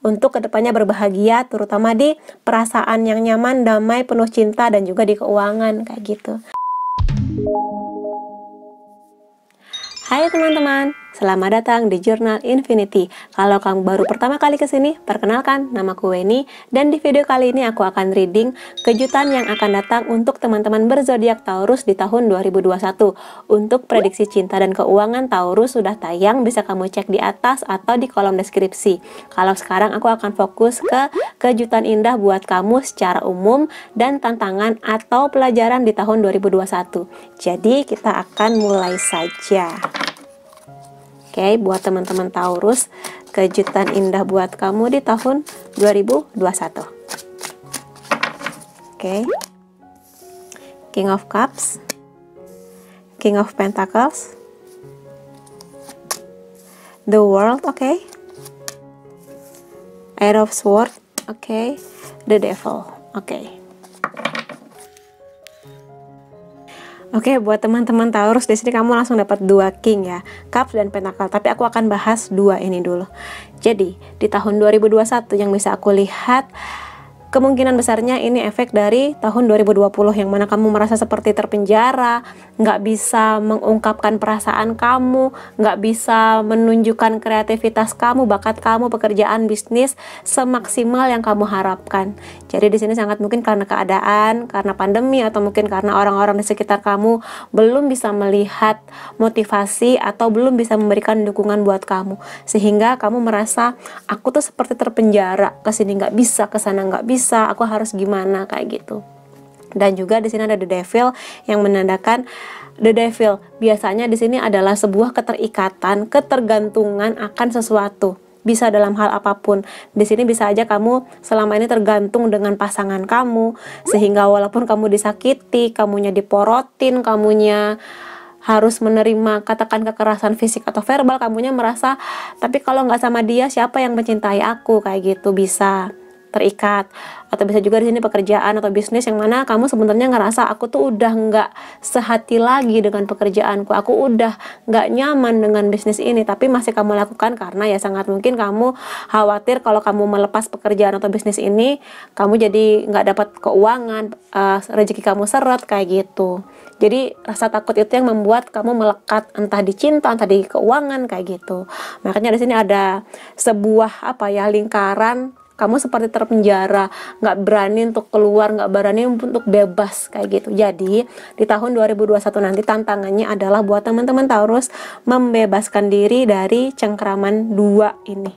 untuk kedepannya berbahagia, terutama di perasaan yang nyaman, damai, penuh cinta, dan juga di keuangan kayak gitu. Hai teman-teman, selamat datang di Jurnal Infinity. Kalau kamu baru pertama kali kesini, perkenalkan, namaku Weni, dan di video kali ini aku akan reading kejutan yang akan datang untuk teman-teman berzodiak Taurus di tahun 2021. Untuk prediksi cinta dan keuangan Taurus sudah tayang, bisa kamu cek di atas atau di kolom deskripsi. Kalau sekarang aku akan fokus ke kejutan indah buat kamu secara umum dan tantangan atau pelajaran di tahun 2021. Jadi kita akan mulai saja. Oke, buat teman-teman Taurus, kejutan indah buat kamu di tahun 2021. Oke. King of Cups, King of Pentacles, The World, oke. Eight of Swords, oke. The Devil, oke. Oke, buat teman-teman Taurus di sini kamu langsung dapat 2 King ya, Cups dan Pentacle. Tapi aku akan bahas 2 ini dulu. Jadi, di tahun 2021 yang bisa aku lihat, kemungkinan besarnya ini efek dari tahun 2020 yang mana kamu merasa seperti terpenjara, nggak bisa mengungkapkan perasaan kamu, nggak bisa menunjukkan kreativitas kamu, bakat kamu, pekerjaan, bisnis semaksimal yang kamu harapkan. Jadi di sini sangat mungkin karena keadaan, karena pandemi, atau mungkin karena orang-orang di sekitar kamu belum bisa melihat motivasi atau belum bisa memberikan dukungan buat kamu, sehingga kamu merasa aku tuh seperti terpenjara, kesini nggak bisa, kesana nggak bisa, aku harus gimana kayak gitu. Dan juga di sini ada The Devil yang menandakan The Devil biasanya di sini adalah sebuah keterikatan, ketergantungan akan sesuatu. Bisa dalam hal apapun. Di sini bisa aja kamu selama ini tergantung dengan pasangan kamu, sehingga walaupun kamu disakiti, kamunya diporotin, kamunya harus menerima katakan kekerasan fisik atau verbal, kamunya merasa tapi kalau nggak sama dia siapa yang mencintai aku, kayak gitu bisa terikat. Atau bisa juga di sini pekerjaan atau bisnis yang mana kamu sebenarnya ngerasa aku tuh udah nggak sehati lagi dengan pekerjaanku, aku udah nggak nyaman dengan bisnis ini, tapi masih kamu lakukan karena ya sangat mungkin kamu khawatir kalau kamu melepas pekerjaan atau bisnis ini kamu jadi nggak dapat keuangan, rezeki kamu seret kayak gitu. Jadi rasa takut itu yang membuat kamu melekat entah di cinta, entah di keuangan kayak gitu. Makanya di sini ada sebuah lingkaran. Kamu seperti terpenjara, nggak berani untuk keluar, nggak berani untuk bebas kayak gitu. Jadi di tahun 2021 nanti tantangannya adalah buat teman-teman Taurus membebaskan diri dari cengkraman 2 ini,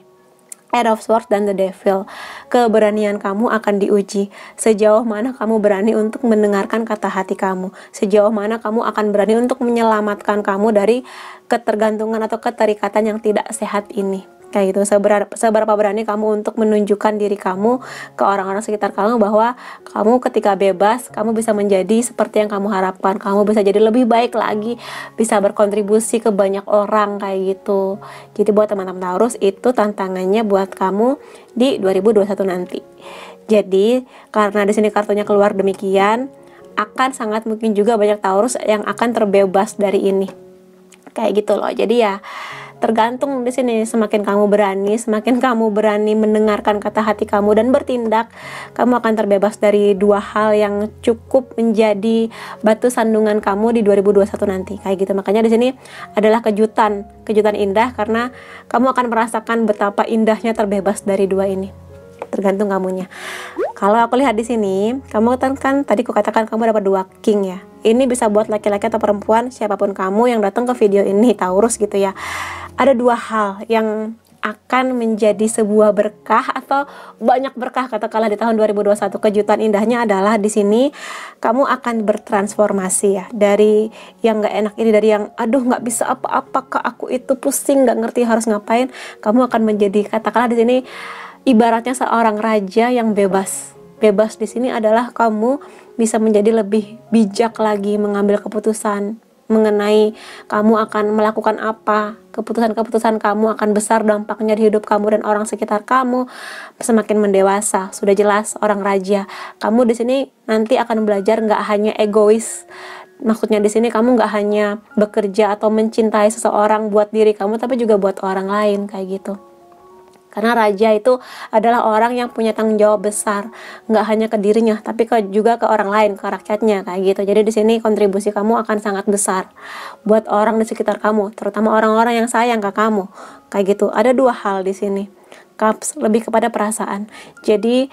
Eight of Swords dan The Devil. Keberanian kamu akan diuji. Sejauh mana kamu berani untuk mendengarkan kata hati kamu, sejauh mana kamu akan berani untuk menyelamatkan kamu dari ketergantungan atau keterikatan yang tidak sehat ini. Kayak gitu, seberapa berani kamu untuk menunjukkan diri kamu ke orang-orang sekitar kamu bahwa kamu ketika bebas, kamu bisa menjadi seperti yang kamu harapkan, kamu bisa jadi lebih baik lagi, bisa berkontribusi ke banyak orang kayak gitu. Jadi buat teman-teman Taurus itu tantangannya buat kamu di 2021 nanti. Jadi karena di sini kartunya keluar demikian, akan sangat mungkin juga banyak Taurus yang akan terbebas dari ini. Kayak gitu loh. Jadi ya tergantung di sini, semakin kamu berani mendengarkan kata hati kamu dan bertindak, kamu akan terbebas dari 2 hal yang cukup menjadi batu sandungan kamu di 2021 nanti. Kayak gitu. Makanya di sini adalah kejutan indah karena kamu akan merasakan betapa indahnya terbebas dari 2 ini. Tergantung kamunya. Kalau aku lihat di sini, kamu kan tadi aku katakan kamu dapat 2 King ya. Ini bisa buat laki-laki atau perempuan, siapapun kamu yang datang ke video ini, Taurus gitu ya. Ada 2 hal yang akan menjadi sebuah berkah atau banyak berkah katakanlah di tahun 2021. Kejutan indahnya adalah di sini kamu akan bertransformasi ya, dari yang nggak enak ini, dari yang aduh nggak bisa apa-apa kak, aku itu pusing nggak ngerti harus ngapain, kamu akan menjadi katakanlah di sini ibaratnya seorang raja yang bebas. Bebas di sini adalah kamu bisa menjadi lebih bijak lagi mengambil keputusan mengenai kamu akan melakukan apa. Keputusan-keputusan kamu akan besar dampaknya di hidup kamu dan orang sekitar kamu. Semakin mendewasa, sudah jelas orang raja. Kamu di sini nanti akan belajar nggak hanya egois. Maksudnya di sini kamu nggak hanya bekerja atau mencintai seseorang buat diri kamu, tapi juga buat orang lain kayak gitu. Karena raja itu adalah orang yang punya tanggung jawab besar, nggak hanya ke dirinya, tapi juga ke orang lain, ke rakyatnya kayak gitu. Jadi di sini kontribusi kamu akan sangat besar buat orang di sekitar kamu, terutama orang-orang yang sayang ke kamu, kayak gitu. Ada dua hal di sini, Cups, lebih kepada perasaan. Jadi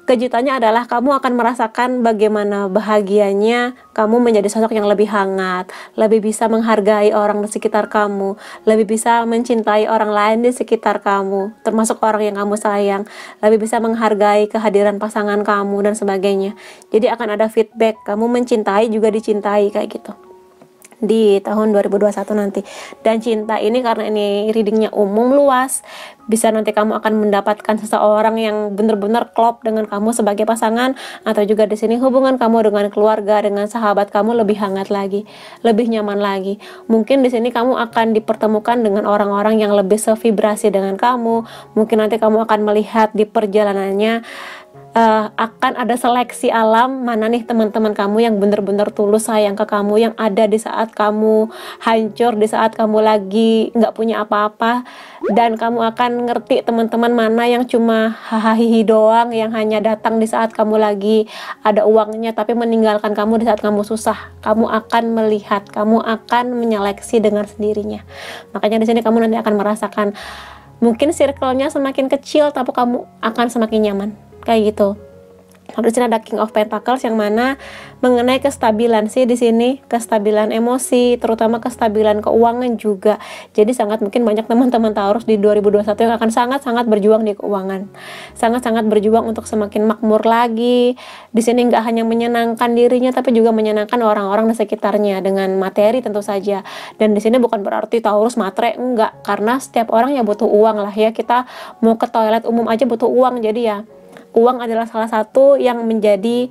kejutannya adalah kamu akan merasakan bagaimana bahagianya kamu menjadi sosok yang lebih hangat, lebih bisa menghargai orang di sekitar kamu, lebih bisa mencintai orang lain di sekitar kamu, termasuk orang yang kamu sayang, lebih bisa menghargai kehadiran pasangan kamu dan sebagainya. Jadi akan ada feedback, kamu mencintai juga dicintai kayak gitu di tahun 2021 nanti. Dan cinta ini karena ini readingnya umum luas, bisa nanti kamu akan mendapatkan seseorang yang benar-benar klop dengan kamu sebagai pasangan, atau juga di sini hubungan kamu dengan keluarga, dengan sahabat kamu lebih hangat lagi, lebih nyaman lagi. Mungkin di sini kamu akan dipertemukan dengan orang-orang yang lebih sevibrasi dengan kamu. Mungkin nanti kamu akan melihat di perjalanannya akan ada seleksi alam, mana nih teman-teman kamu yang benar-benar tulus sayang ke kamu, yang ada di saat kamu hancur, di saat kamu lagi nggak punya apa-apa, dan kamu akan ngerti teman-teman mana yang cuma hahaha doang, yang hanya datang di saat kamu lagi ada uangnya tapi meninggalkan kamu di saat kamu susah. Kamu akan melihat, kamu akan menyeleksi dengan sendirinya. Makanya di sini kamu nanti akan merasakan mungkin circle-nya semakin kecil tapi kamu akan semakin nyaman. Kayak gitu. Lalu di sini ada King of Pentacles yang mana mengenai kestabilan sih di sini, kestabilan emosi, terutama kestabilan keuangan juga. Jadi sangat mungkin banyak teman-teman Taurus di 2021 yang akan sangat-sangat berjuang di keuangan. Sangat-sangat berjuang untuk semakin makmur lagi. Di sini nggak hanya menyenangkan dirinya tapi juga menyenangkan orang-orang di sekitarnya dengan materi tentu saja. Dan di sini bukan berarti Taurus matre, enggak, karena setiap orang ya butuh uang lah ya. Kita mau ke toilet umum aja butuh uang, jadi ya uang adalah salah satu yang menjadi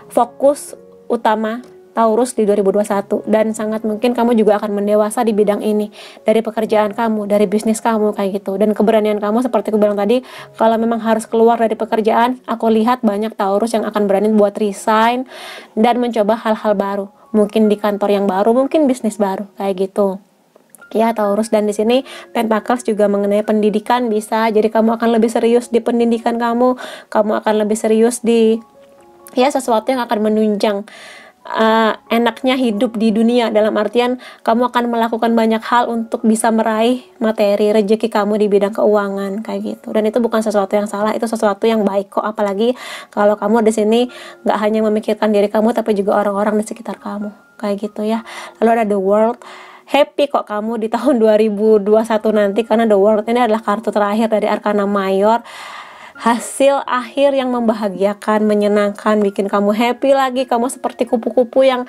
fokus utama Taurus di 2021, dan sangat mungkin kamu juga akan mendewasa di bidang ini, dari pekerjaan kamu, dari bisnis kamu kayak gitu. Dan keberanian kamu seperti aku bilang tadi, kalau memang harus keluar dari pekerjaan, aku lihat banyak Taurus yang akan berani buat resign dan mencoba hal-hal baru, mungkin di kantor yang baru, mungkin bisnis baru kayak gitu. Ya Taurus, dan di sini Pentacles juga mengenai pendidikan bisa, jadi kamu akan lebih serius di pendidikan kamu akan lebih serius di ya sesuatu yang akan menunjang enaknya hidup di dunia, dalam artian kamu akan melakukan banyak hal untuk bisa meraih materi rezeki kamu di bidang keuangan kayak gitu. Dan itu bukan sesuatu yang salah, itu sesuatu yang baik kok, apalagi kalau kamu di sini nggak hanya memikirkan diri kamu tapi juga orang-orang di sekitar kamu kayak gitu ya. Lalu ada The World. Happy kok kamu di tahun 2021 nanti, karena The World ini adalah kartu terakhir dari Arkana Mayor. Hasil akhir yang membahagiakan, menyenangkan, bikin kamu happy lagi. Kamu seperti kupu-kupu yang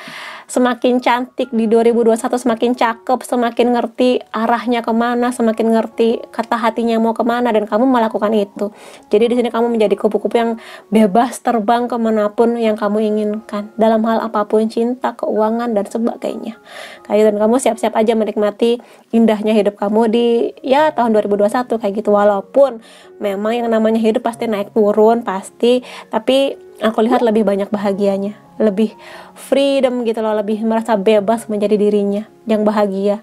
semakin cantik di 2021, semakin cakep, semakin ngerti arahnya kemana, semakin ngerti kata hatinya mau kemana, dan kamu melakukan itu. Jadi di sini kamu menjadi kupu-kupu yang bebas terbang kemanapun yang kamu inginkan, dalam hal apapun, cinta, keuangan, dan sebagainya. Dan kamu siap-siap aja menikmati indahnya hidup kamu di ya tahun 2021 kayak gitu. Walaupun memang yang namanya hidup pasti naik turun pasti, tapi aku lihat lebih banyak bahagianya, lebih freedom gitu loh, lebih merasa bebas menjadi dirinya yang bahagia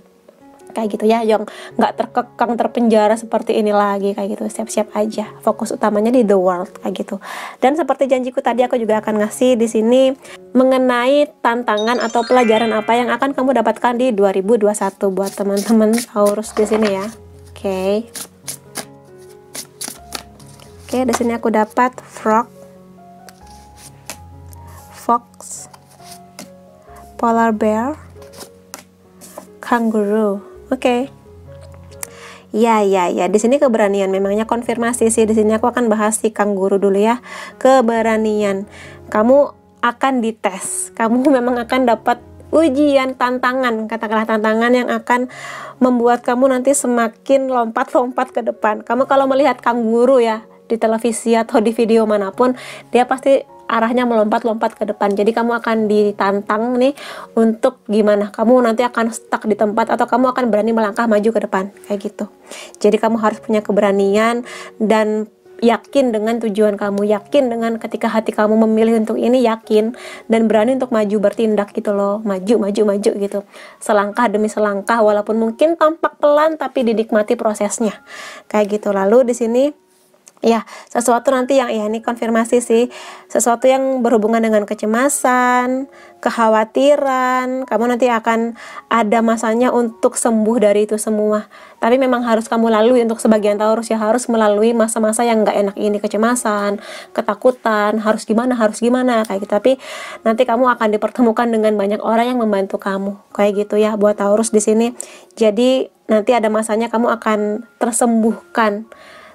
kayak gitu ya, yang nggak terkekang, terpenjara seperti ini lagi kayak gitu. Siap-siap aja, fokus utamanya di The World kayak gitu. Dan seperti janjiku tadi, aku juga akan ngasih di sini mengenai tantangan atau pelajaran apa yang akan kamu dapatkan di 2021 buat teman-teman Taurus di sini ya. Oke, di sini aku dapat frog, fox, polar bear, kangaroo. Oke. Ya. Di sini keberanian, memangnya konfirmasi sih. Di sini aku akan bahas si kangguru dulu ya. Keberanian. Kamu akan dites. Kamu memang akan dapat ujian, tantangan, katakanlah tantangan yang akan membuat kamu nanti semakin lompat-lompat ke depan. Kamu kalau melihat kangguru ya di televisi atau di video manapun, dia pasti arahnya melompat-lompat ke depan. Jadi kamu akan ditantang nih untuk gimana kamu nanti akan stuck di tempat atau kamu akan berani melangkah maju ke depan kayak gitu. Jadi kamu harus punya keberanian, dan yakin dengan tujuan kamu, yakin dengan ketika hati kamu memilih untuk ini, yakin dan berani untuk maju bertindak gitu loh, maju gitu, selangkah demi selangkah, walaupun mungkin tampak pelan tapi dinikmati prosesnya kayak gitu. Lalu di sini ya, sesuatu nanti yang ya ini konfirmasi sih, sesuatu yang berhubungan dengan kecemasan, kekhawatiran, kamu nanti akan ada masanya untuk sembuh dari itu semua. Tapi memang harus kamu lalui untuk sebagian Taurus ya, harus melalui masa-masa yang nggak enak ini, kecemasan, ketakutan, harus gimana kayak gitu. Tapi nanti kamu akan dipertemukan dengan banyak orang yang membantu kamu kayak gitu ya buat Taurus di sini. Jadi nanti ada masanya kamu akan tersembuhkan.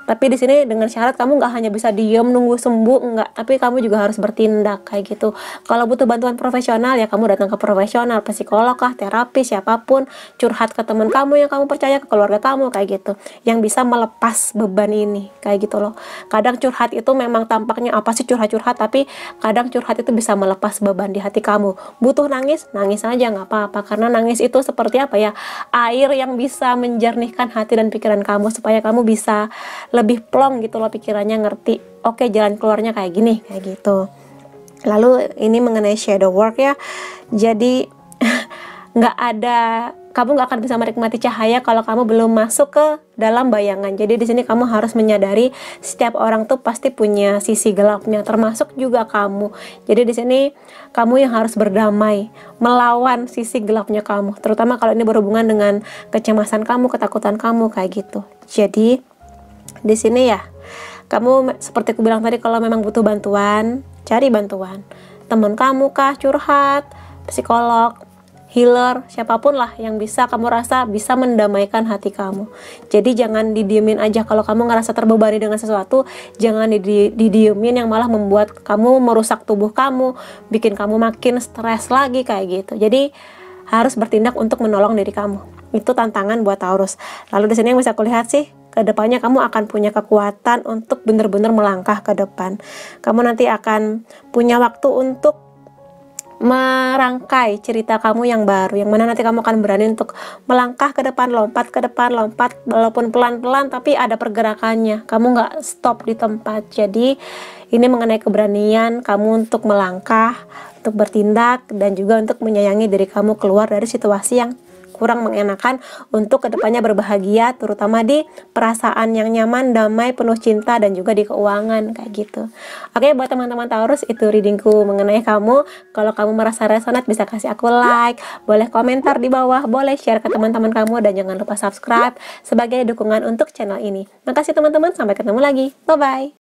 Tapi di sini dengan syarat kamu nggak hanya bisa diem nunggu sembuh, enggak, tapi kamu juga harus bertindak kayak gitu. Kalau butuh bantuan profesional ya kamu datang ke profesional, psikolog kah, terapis, siapapun, curhat ke teman kamu yang kamu percaya, ke keluarga kamu kayak gitu, yang bisa melepas beban ini kayak gitu loh. Kadang curhat itu memang tampaknya apa sih curhat-curhat, tapi kadang curhat itu bisa melepas beban di hati kamu. Butuh nangis, nangis aja nggak apa-apa, karena nangis itu seperti apa ya, air yang bisa menjernihkan hati dan pikiran kamu supaya kamu bisa lebih plong gitu loh pikirannya, ngerti oke jalan keluarnya kayak gini kayak gitu. Lalu ini mengenai shadow work ya, jadi nggak ada, kamu nggak akan bisa menikmati cahaya kalau kamu belum masuk ke dalam bayangan. Jadi di sini kamu harus menyadari setiap orang tuh pasti punya sisi gelapnya, termasuk juga kamu. Jadi di sini kamu yang harus berdamai melawan sisi gelapnya kamu, terutama kalau ini berhubungan dengan kecemasan kamu, ketakutan kamu kayak gitu. Jadi di sini ya, kamu seperti aku bilang tadi, kalau memang butuh bantuan, cari bantuan. Teman kamu kah, curhat, psikolog, healer, siapapun lah yang bisa kamu rasa bisa mendamaikan hati kamu. Jadi jangan didiemin aja. Kalau kamu ngerasa terbebani dengan sesuatu, jangan didiemin yang malah membuat kamu merusak tubuh kamu, bikin kamu makin stres lagi kayak gitu. Jadi harus bertindak untuk menolong diri kamu. Itu tantangan buat Taurus. Lalu di sini yang bisa aku lihat sih, kedepannya kamu akan punya kekuatan untuk benar-benar melangkah ke depan. Kamu nanti akan punya waktu untuk merangkai cerita kamu yang baru, yang mana nanti kamu akan berani untuk melangkah ke depan, lompat walaupun pelan-pelan tapi ada pergerakannya, kamu nggak stop di tempat. Jadi ini mengenai keberanian kamu untuk melangkah, untuk bertindak, dan juga untuk menyayangi diri kamu keluar dari situasi yang kurang mengenakan, untuk kedepannya berbahagia, terutama di perasaan yang nyaman, damai, penuh cinta, dan juga di keuangan kayak gitu. Oke, buat teman-teman Taurus, itu readingku mengenai kamu. Kalau kamu merasa resonate, bisa kasih aku like, boleh komentar di bawah, boleh share ke teman-teman kamu, dan jangan lupa subscribe sebagai dukungan untuk channel ini. Makasih teman-teman, sampai ketemu lagi, bye bye.